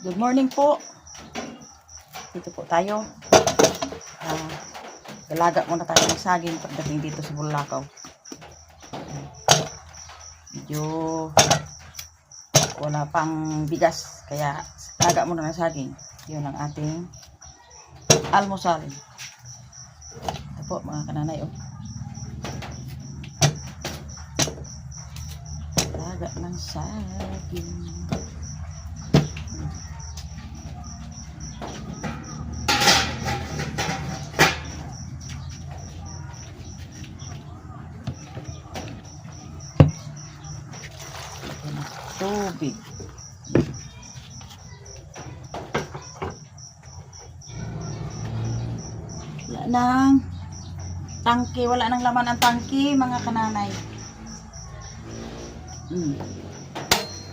Good morning po. Dito po tayo. Dalaga muna tayo ng saging pagdating dito sa Bulacau. Medyo wala pang bigas, kaya dalaga muna ng saging. Yun ang ating almusal. Ito po mga kananay. Dalaga ng saging. Tubig. Wala nang tangke, wala nang laman ang tangke mga kananay.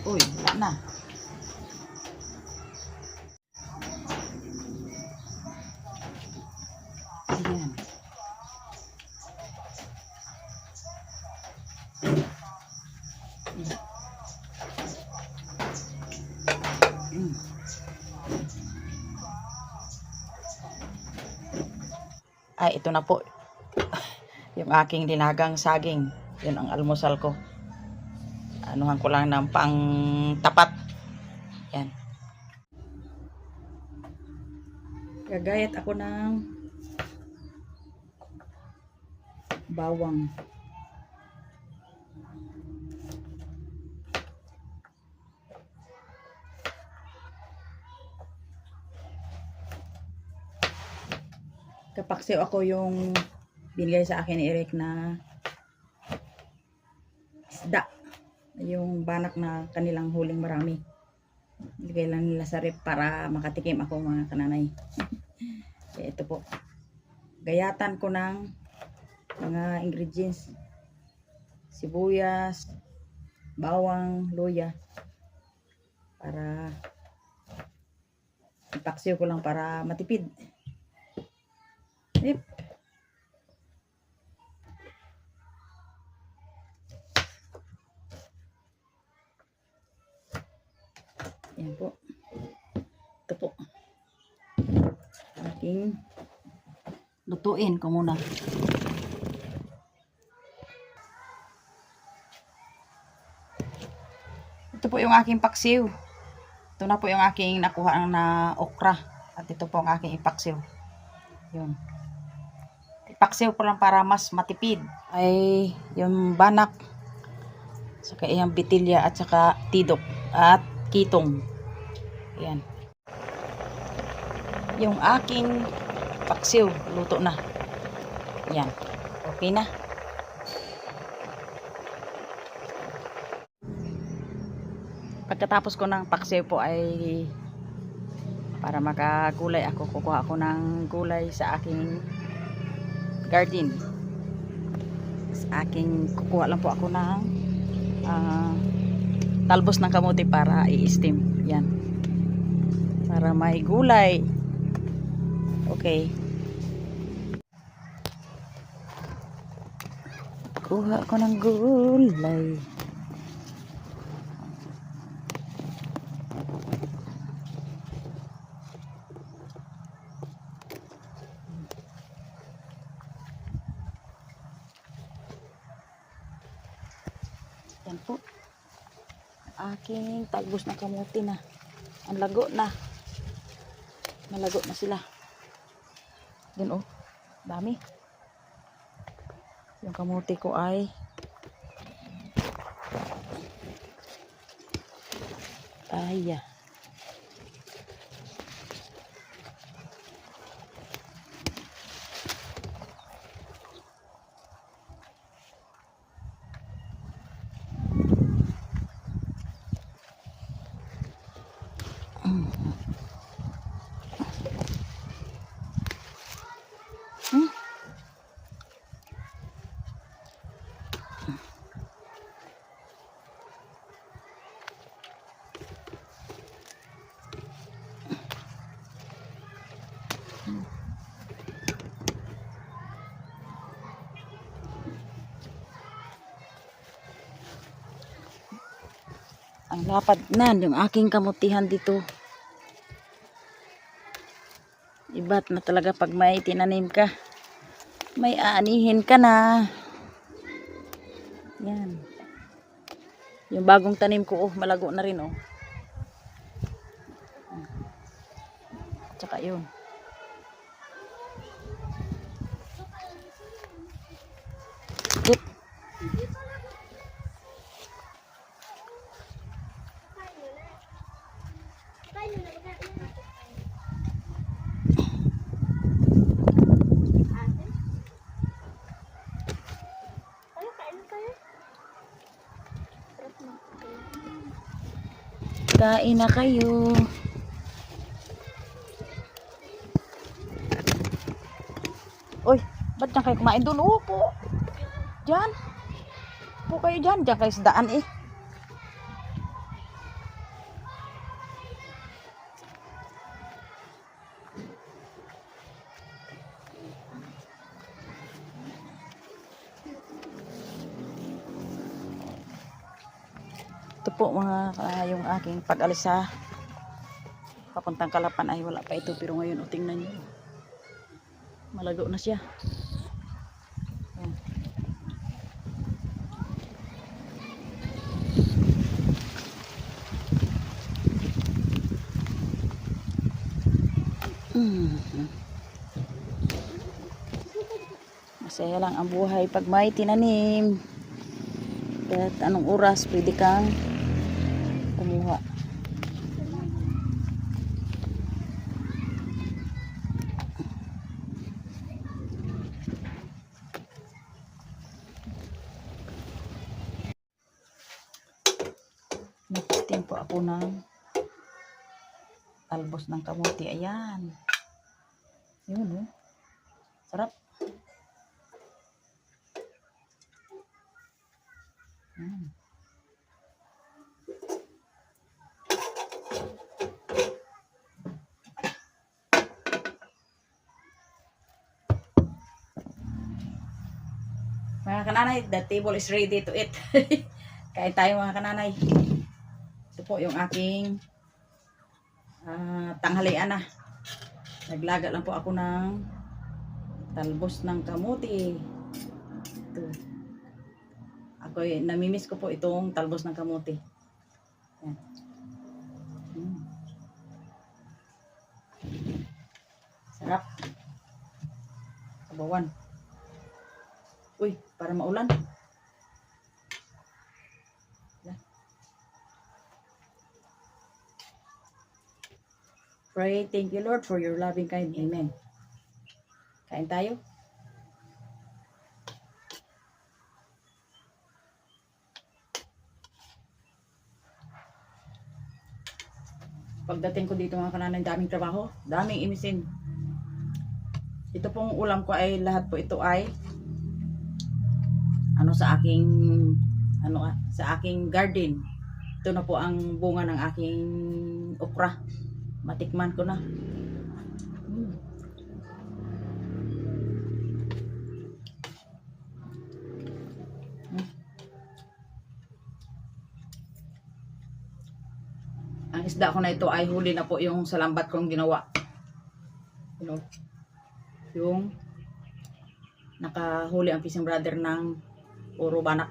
Uy, wala na. Ayan. Ay, ito na po. Yung aking dinagang saging. Yun ang almusal ko. Anuhan ko lang ng pang tapat. Yan. Gagayat ako ng bawang. Kapaksiw ako yung binigay sa akin ni Eric na isda. Yung banak na kanilang huling marami. Bigay lang nila sa rep para makatikim ako mga kananay. Kaya ito po. Gayatan ko ng mga ingredients. Sibuyas, bawang, luya. Para ipaksiw ko lang para matipid. Yep. Yan po. Ito po. Ating lutuin ko muna. Ito po yung aking paksiw. Ito na po yung aking nakuha na okra. At ito po ang aking ipaksiw. Yun. Ipaksiw ko lang para mas matipid. Ay yung banak. Saka yung bitilya at saka tidok. At kitong. Ayan. Yung aking paksiw, luto na. Ayan. Okay na. Pagkatapos ko ng paksiw po ay para makagulay ako, kukuha ako ng gulay sa aking garden. Sa aking kukuha lang po ako ng talbos ng kamote para i-steam. Yan. Para may gulay. Okay. Kuha ko ng gulay. Yan po. Aking talbos ng kamote na. Ang lago na. Malago na sila. Yan oh. Dami. Yung kamote ko ay ya. Ang lapad na yung aking kamutihan dito. Kaakibat na talaga pag may tinanim ka. May aanihin ka na. Yan. Yung bagong tanim ko, oh, malago na rin, oh. Tsaka yun. Dip. Kain na kayo. Uy, ba't dyan kayo kumain doon? Upo. Dyan. Upo kayo dyan. Dyan kayo sa daan eh. Ito po mga yung aking pag-alis sa papuntang Kalapan ay wala pa ito, pero ngayon tingnan nyo, malago na siya. Masaya lang ang buhay pag may tinanim. Kahit anong oras pwede kang kumuha. Nagtitim po ako ng talbos ng kamuti. Ayan. Yun, oh. Sarap. Mga kananay, the table is ready to eat. Kain tayo mga kananay. Ito po yung aking tanghalian na. Naglaga lang po ako ng talbos ng kamuti. Ito. Namimiss ko po itong talbos ng kamuti. Yan. Sarap. Sabawan. Uy, para maulan. Pray, thank you Lord for your loving kind. Amen. Kain tayo. Pagdating ko dito mga kananay, daming trabaho, daming imisin. Ito pong ulam ko ay lahat po ito ay sa aking garden. Ito na po ang bunga ng aking okra. Matikman ko na. Ang isda ko na ito ay huli na po yung salambat kong ginawa. You know, yung nakahuli ang fishing brother ng puro banak.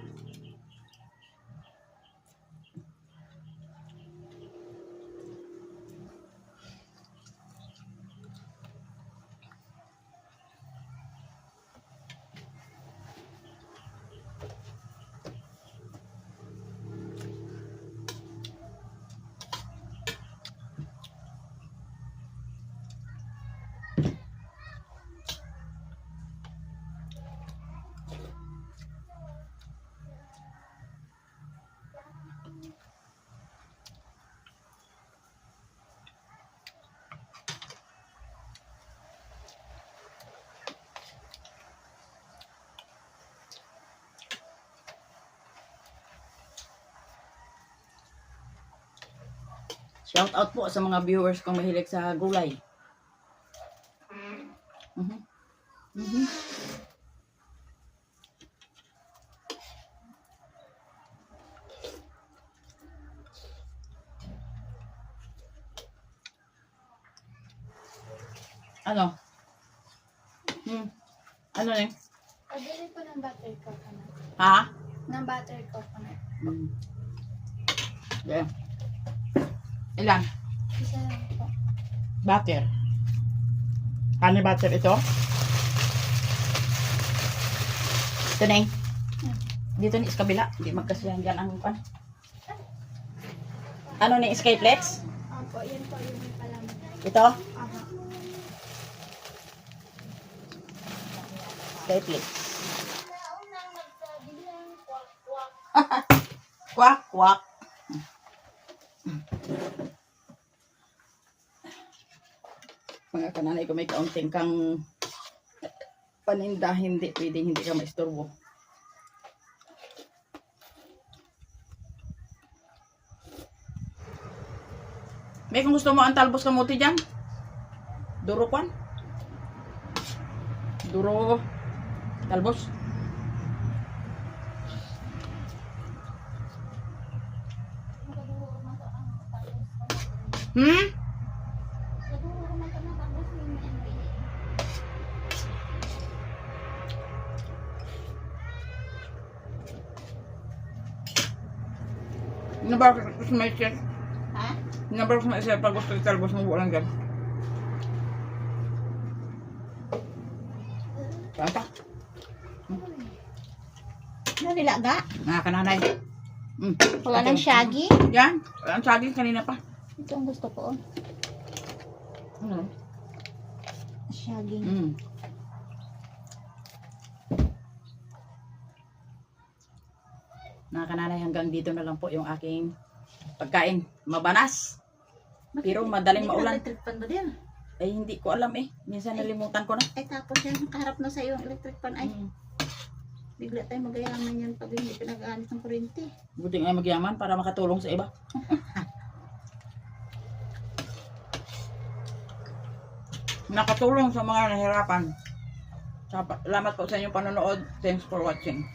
Shout out po sa mga viewers kong mahilig sa gulay. Ano? Ano eh? Pabili po ng butter coconut. Ha? Ng butter coconut. Yeah. Ilan? Isa lang po. Butter. Honey butter ito? Ito na dito ni sa kabila. Hindi magkasiyan dyan ang ano. Ano ni Skyflex? Opo, yan po yung may palaman. Ito? Aha. Skyflex. Kwak, kwak. Mga kananay ko may kaunting kang paninda, hindi pwedeng hindi ka maistorbo. May kung gusto mo ang talbos kamuti dyan, duro kwan. Duro talbos. Nabar ko sa may siya. Ha? Nabar ko sa may siya pag gusto yung talbos mo walang dyan. Kanta? Ano nilaga? Mga kananay. Wala ng shaggy? Yan. Ang saging kanina pa. Ito ang gusto ko. Ano? Shaggy. Mga kananay, hanggang dito na lang po yung aking pagkain. Mabanas. Pero madaling maulan. Electric fan ba din? Ay, hindi ko alam eh. Minsan nalimutan ko na. Ay tapos yan, nakaharap na sa iyo ang electric fan. Ay, bigla tayo magayaman yan pag hindi pinag-aanit ng kuryente. Buti nga magyaman para makatulong sa iba. Nakatulong sa mga nahirapan. Salamat po sa inyong panonood. Thanks for watching.